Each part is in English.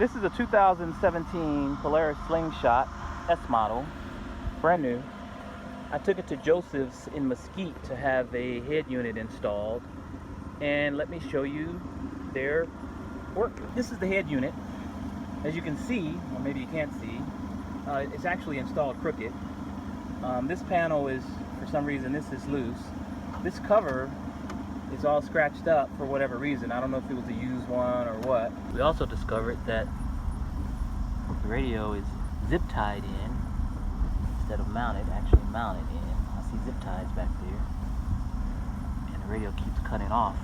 This is a 2017 Polaris Slingshot S model, brand new. I took it to Joseph's in Mesquite to have a head unit installed, and let me show you their work. This is the head unit. As you can see, or maybe you can't see, it's actually installed crooked. This panel is, for some reason, this is loose. This cover is all scratched up for whatever reason. I don't know if it was a used one or what. We also discovered that the radio is zip tied in instead of mounted, actually mounted in. I see zip ties back there, and the radio keeps cutting off.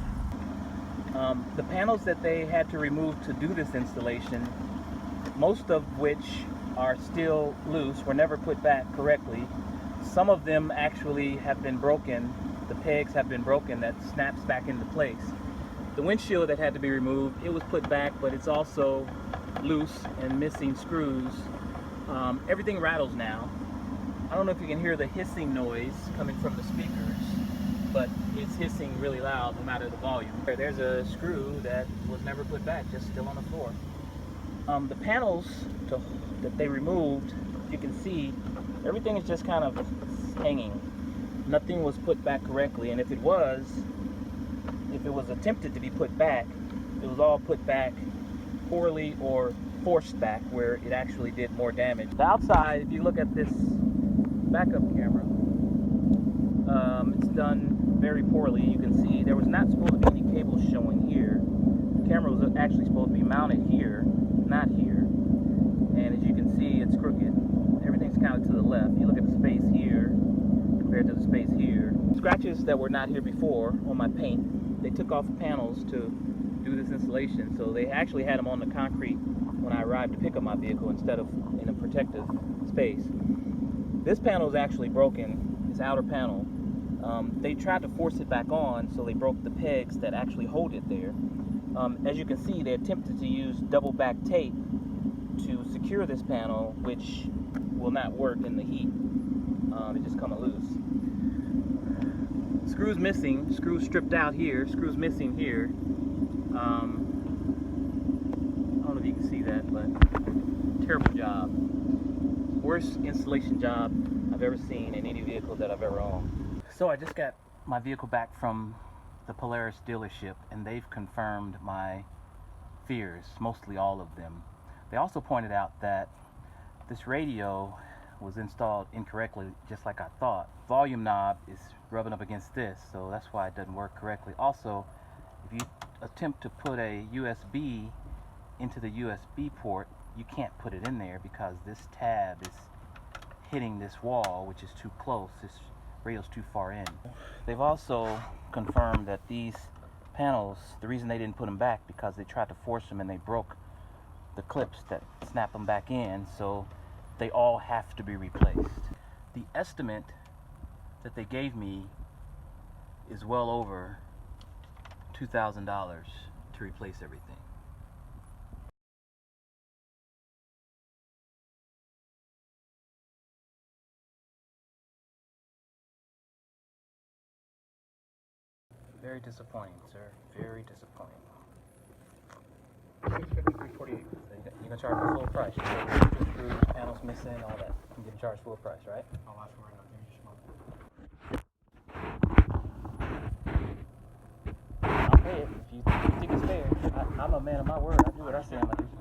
The panels that they had to remove to do this installation, most of which are still loose, were never put back correctly. Some of them actually have been broken. The pegs have been broken that snaps back into place. The windshield that had to be removed, it was put back, but it's also loose and missing screws. Everything rattles now. I don't know if you can hear the hissing noise coming from the speakers, but it's hissing really loud no matter the volume. There's a screw that was never put back, just still on the floor. The panels that they removed, you can see, everything is just kind of hanging. Nothing was put back correctly, and if it was attempted to be put back, it was all put back poorly or forced back where it actually did more damage. The outside, if you look at this backup camera, it's done very poorly. You can see there was not supposed to be any cables showing here. The camera was actually supposed to be mounted here, not here. And as you can see, it's crooked. Everything's kind of to the left. You look at the space here compared to the space here. Scratches that were not here before on my paint. They took off panels to do this installation, so they actually had them on the concrete when I arrived to pick up my vehicle instead of in a protective space. This panel is actually broken, this outer panel. They tried to force it back on, so they broke the pegs that actually hold it there. As you can see, they attempted to use double back tape to secure this panel, which will not work in the heat. It just comes loose. Screws missing, screws stripped out here, screws missing here. I don't know if you can see that, but terrible job. Worst installation job I've ever seen in any vehicle that I've ever owned. So I just got my vehicle back from the Polaris dealership, and they've confirmed my fears, mostly all of them. They also pointed out that this radio was installed incorrectly, just like I thought. Volume knob is rubbing up against this, so that's why it doesn't work correctly. Also, if you attempt to put a USB into the USB port, you can't put it in there because this tab is hitting this wall, which is too close. This radio's too far in. They've also confirmed that these panels, the reason they didn't put them back, because they tried to force them and they broke the clips that snap them back in, so they all have to be replaced. The estimate that they gave me is well over $2,000 to replace everything. Very disappointing, sir. Very disappointing. $653.48. You're gonna charge me full price. Screws, panels missing, all that. I'm gonna charge full price, right? I'll ask for it right now. Give me just a moment. I'll pay it if you think it's fair. I'm a man of my word. I do what I say I'm gonna do.